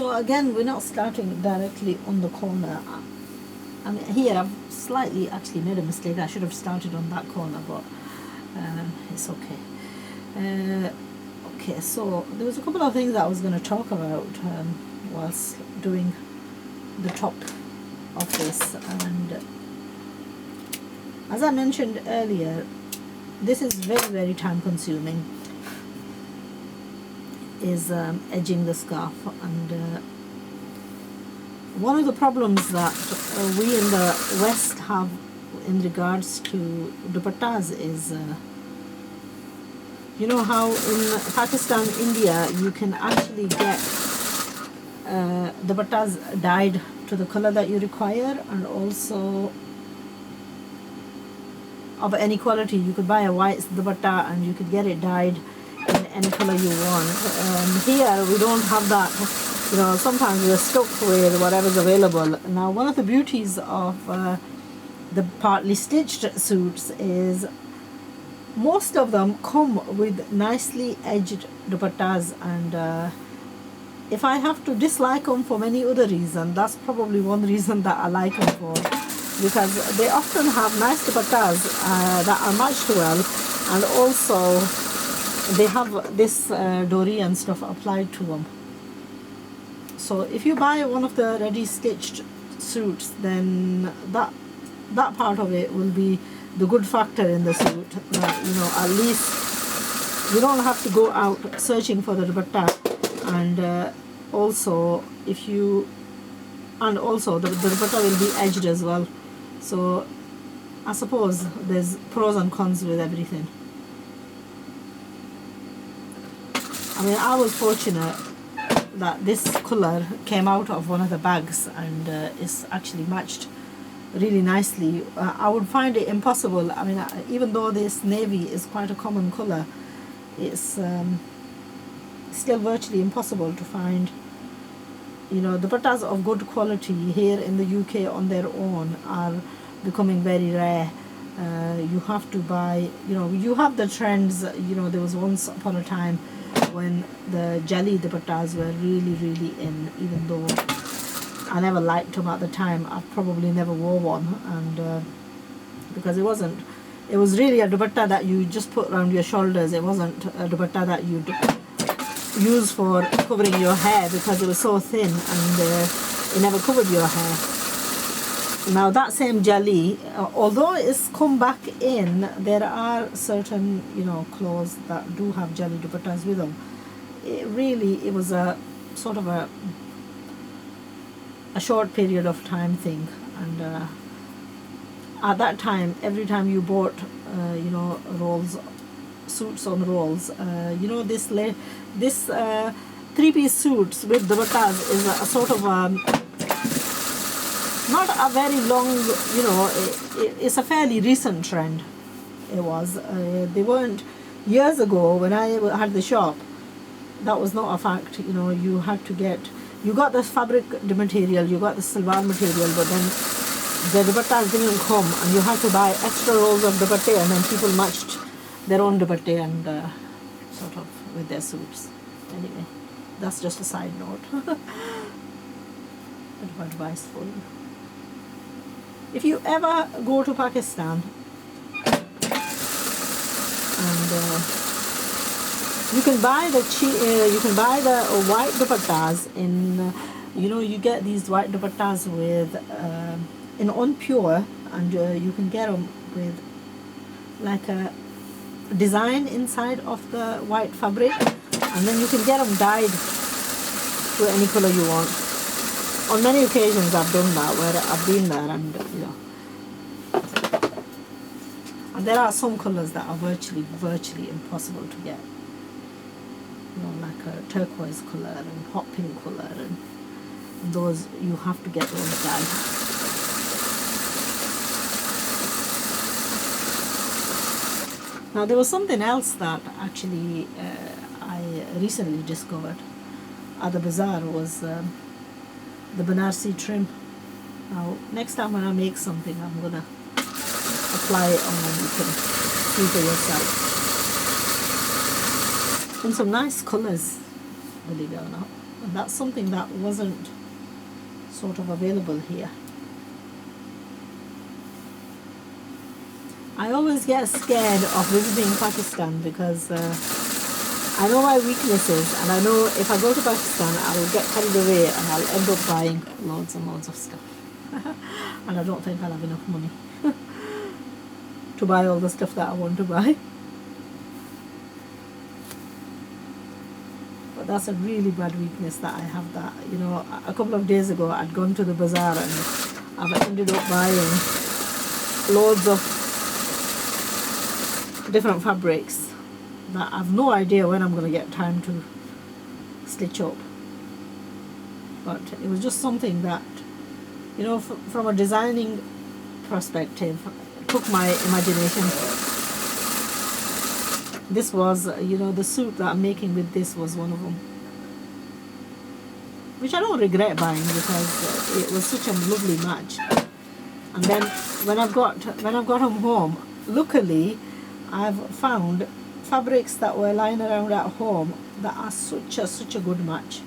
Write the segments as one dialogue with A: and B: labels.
A: So again, we're not starting directly on the corner. I mean, here I've slightly actually made a mistake. I should have started on that corner, but it's okay. Okay, so there was a couple of things that I was going to talk about whilst doing the top of this, and as I mentioned earlier, this is very time consuming, is edging the scarf. And one of the problems that we in the West have in regards to dupattas is you know how in Pakistan, India, you can actually get dupattas dyed to the color that you require, and also of any quality. You could buy a white dupatta and you could get it dyed in any color you want. Here we don't have that. You know, sometimes we're stuck with whatever's available. Now, one of the beauties of the partly stitched suits is most of them come with nicely edged dupattas, and if I have to dislike them for many other reasons, that's probably one reason that I like them for, because they often have nice dupattas that are matched well, and also they have this dori and stuff applied to them. So if you buy one of the ready stitched suits, then that part of it will be the good factor in the suit. You know, at least you don't have to go out searching for the dupatta, and also the dupatta will be edged as well. So I suppose there's pros and cons with everything. I mean, I was fortunate that this color came out of one of the bags, and it's actually matched really nicely. I would find it impossible. I mean, even though this navy is quite a common color, it's still virtually impossible to find. You know, dupattas of good quality here in the UK on their own are becoming very rare. You have to buy, you know, you have the trends. You know, there was once upon a time when the jelly dupattas were really in, even though I never liked them at the time. I probably never wore one, and because it was really a dupatta that you just put around your shoulders. It wasn't a dupatta that you'd use for covering your hair, because it was so thin and it never covered your hair. Now that same jelly, although it's come back in, there are certain, you know, clothes that do have jelly dupattas with them. It was a sort of a short period of time thing, and at that time, every time you bought you know, suits on rolls, you know, this three-piece suits with dupattas is a sort of not a very long, you know, it's a fairly recent trend. It was. They weren't years ago when I had the shop. That was not a fact. You know, you got the fabric material, you got the salwar material, but then the dupattas didn't come, and you had to buy extra rolls of dupatta, and then people matched their own dupatta and sort of with their suits. Anyway, that's just a side note. Bit of advice for you. If you ever go to Pakistan, and you can buy the white dupattas in, you know, you get these white dupattas with in on pure, and you can get them with like a design inside of the white fabric, and then you can get them dyed to any color you want. On many occasions I've done that, where I've been there, and you know, and there are some colors that are virtually impossible to get. You know, like a turquoise color and hot pink color, and those you have to get those dyed. Now there was something else that actually I recently discovered at the bazaar, was the Banarsi trim. Now next time when I make something, I'm gonna apply it on, and you can see for yourself. In some nice colors, believe it or not. And that's something that wasn't sort of available here. I always get scared of visiting Pakistan because I know my weaknesses, and I know if I go to Pakistan I will get carried away and I'll end up buying loads and loads of stuff. And I don't think I'll have enough money to buy all the stuff that I want to buy. But that's a really bad weakness that I have, that, you know, a couple of days ago I'd gone to the bazaar and I've ended up buying loads of different fabrics that I've no idea when I'm going to get time to stitch up. But it was just something that, you know, from a designing perspective, took my imagination. This was, you know, the suit that I'm making with this was one of them, which I don't regret buying because it was such a lovely match. And then when I've got them home, luckily I've found fabrics that were lying around at home that are such a good match.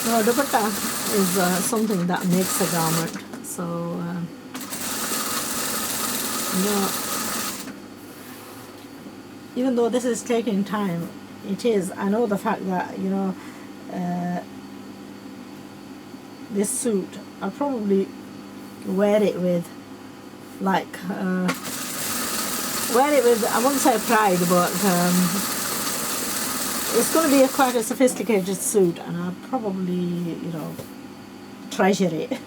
A: No, dupatta is something that makes a garment. So, you know, even though this is taking time, it is. I know the fact that, you know, this suit, I'll probably wear it with, like, I wouldn't say pride, but it's going to be quite a sophisticated suit, and I'll probably, you know, treasure it.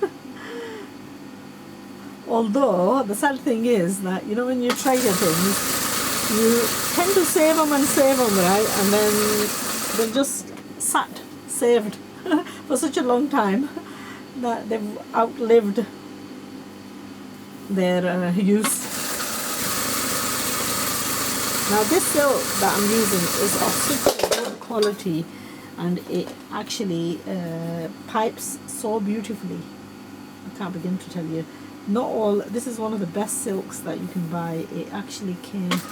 A: Although, the sad thing is that, you know, when you treasure things, you tend to save them, right? And then they're just saved for such a long time that they've outlived their use. Now this silk that I'm using is of such good quality, and it actually pipes so beautifully. I can't begin to tell you. Not all, this is one of the best silks that you can buy. It actually came as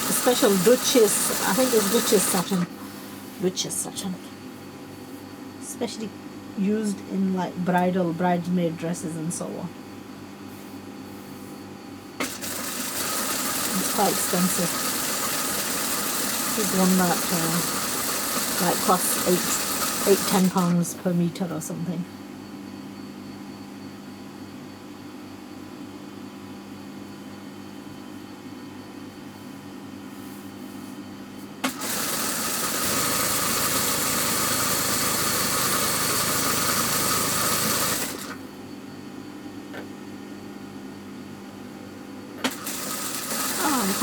A: a special Duchess, I think it's Duchess satin, especially used in like bridesmaid dresses and so on. It's quite expensive. This is one that like costs £8-10 per meter or something.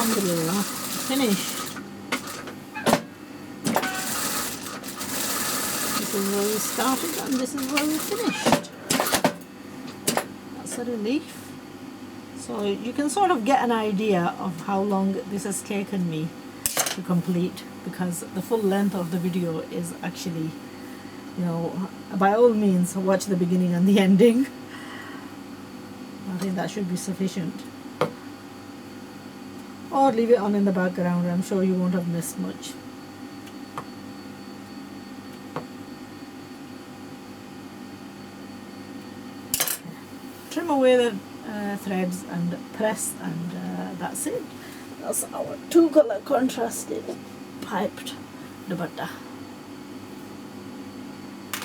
A: Alhamdulillah, finished. This is where we started and this is where we finished. That's a relief. So you can sort of get an idea of how long this has taken me to complete, because the full length of the video is actually, you know, by all means watch the beginning and the ending. I think that should be sufficient. Or leave it on in the background, I'm sure you won't have missed much. Trim away the threads and press, and that's it. That's our 2-color contrasted piped dupatta.